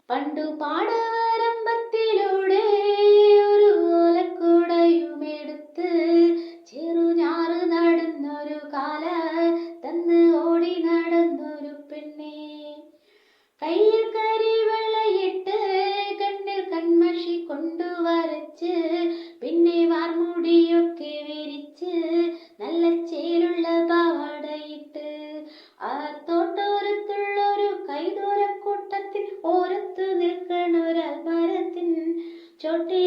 പണ്ടു പാടവരമ്പത്തിലൂടെ ഒരു ഓലക്കുടയുമെടുത്ത് ചെറുഞാറ് നടന്നൊരു കാല തന്ന് ഓടി നടന്നൊരു പെണ്ണെ. കയ്യിൽ കരിവെള്ളയിട്ട് കണ്ണിൽ കൺമഷി കൊണ്ടുവരച്ച് പിന്നെ വാർമുടിയൊക്കെ വിരിച്ച് നല്ല ചേലുള്ള പാവാടയിട്ട് ആ തോട്ടോരത്തുള്ളൊരു കൈതോരക്കൂട്ടത്തിൽ ഓരത്ത് നിൽക്കണൊരാൽമരത്തിൻ ചോട്ടിൽ